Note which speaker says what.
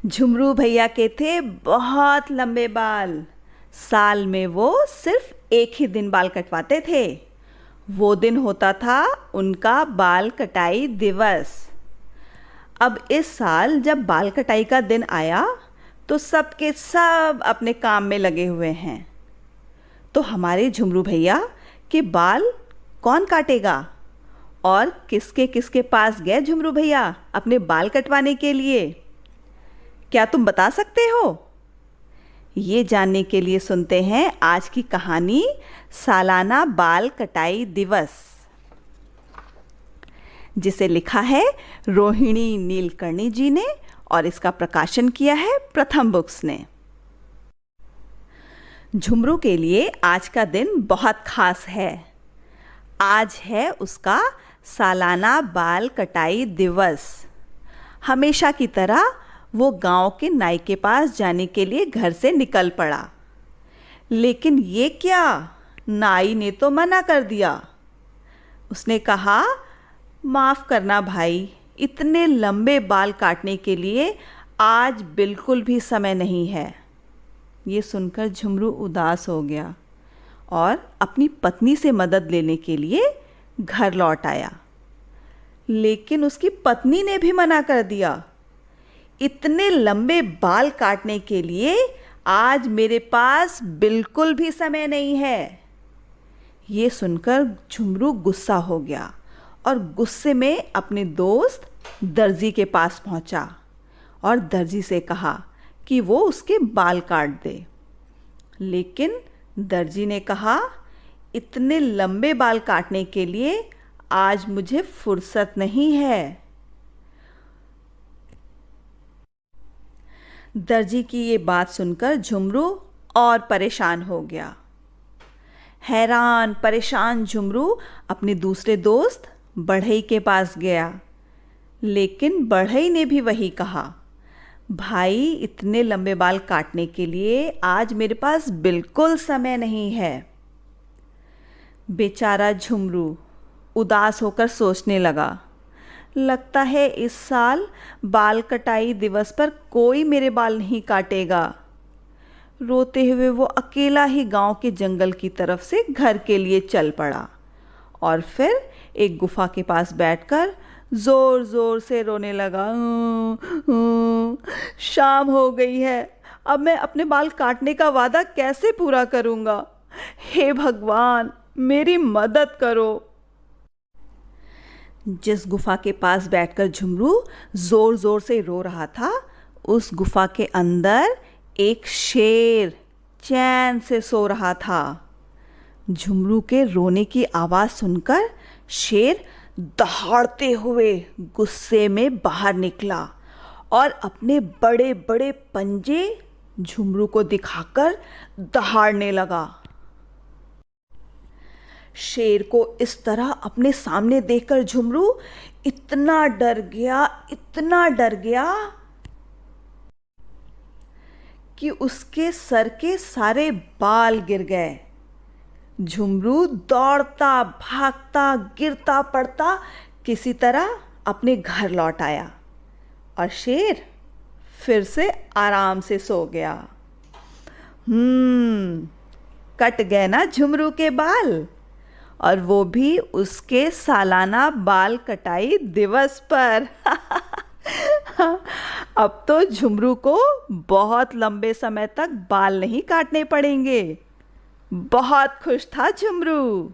Speaker 1: झुमरू भैया के थे बहुत लंबे बाल। साल में वो सिर्फ एक ही दिन बाल कटवाते थे। वो दिन होता था उनका बाल कटाई दिवस। अब इस साल जब बाल कटाई का दिन आया तो सबके सब अपने काम में लगे हुए हैं। तो हमारे झुमरू भैया के बाल कौन काटेगा? और किसके किसके पास गए झुमरू भैया अपने बाल कटवाने के लिए? क्या तुम बता सकते हो? ये जानने के लिए सुनते हैं आज की कहानी सालाना बाल कटाई दिवस, जिसे लिखा है रोहिणी नीलकर्णी जी ने और इसका प्रकाशन किया है प्रथम बुक्स ने। झुमरू के लिए आज का दिन बहुत खास है। आज है उसका सालाना बाल कटाई दिवस। हमेशा की तरह वो गांव के नाई के पास जाने के लिए घर से निकल पड़ा। लेकिन ये क्या, नाई ने तो मना कर दिया। उसने कहा, माफ़ करना भाई, इतने लंबे बाल काटने के लिए आज बिल्कुल भी समय नहीं है। ये सुनकर झुमरू उदास हो गया और अपनी पत्नी से मदद लेने के लिए घर लौट आया। लेकिन उसकी पत्नी ने भी मना कर दिया। इतने लंबे बाल काटने के लिए आज मेरे पास बिल्कुल भी समय नहीं है। ये सुनकर झुमरू गुस्सा हो गया और गुस्से में अपने दोस्त दर्जी के पास पहुंचा और दर्जी से कहा कि वो उसके बाल काट दे। लेकिन दर्जी ने कहा, इतने लंबे बाल काटने के लिए आज मुझे फुर्सत नहीं है। दर्जी की ये बात सुनकर झुमरू और परेशान हो गया। हैरान परेशान झुमरू अपने दूसरे दोस्त बढ़ई के पास गया। लेकिन बढ़ई ने भी वही कहा, भाई इतने लंबे बाल काटने के लिए आज मेरे पास बिल्कुल समय नहीं है। बेचारा झुमरू उदास होकर सोचने लगा, लगता है इस साल बाल कटाई दिवस पर कोई मेरे बाल नहीं काटेगा। रोते हुए वो अकेला ही गांव के जंगल की तरफ से घर के लिए चल पड़ा और फिर एक गुफा के पास बैठकर जोर जोर से रोने लगा। शाम हो गई है, अब मैं अपने बाल काटने का वादा कैसे पूरा करूँगा? हे भगवान, मेरी मदद करो। जिस गुफा के पास बैठकर झुमरू जोर जोर से रो रहा था, उस गुफा के अंदर एक शेर चैन से सो रहा था। झुमरू के रोने की आवाज़ सुनकर शेर दहाड़ते हुए गुस्से में बाहर निकला और अपने बड़े बड़े पंजे झुमरू को दिखाकर दहाड़ने लगा। शेर को इस तरह अपने सामने देखकर झुमरू इतना डर गया कि उसके सर के सारे बाल गिर गए। झुमरू दौड़ता भागता गिरता पड़ता किसी तरह अपने घर लौट आया और शेर फिर से आराम से सो गया। कट गए ना झुमरू के बाल, और वो भी उसके सालाना बाल कटाई दिवस पर। अब तो झुमरू को बहुत लंबे समय तक बाल नहीं काटने पड़ेंगे। बहुत खुश था झुमरू।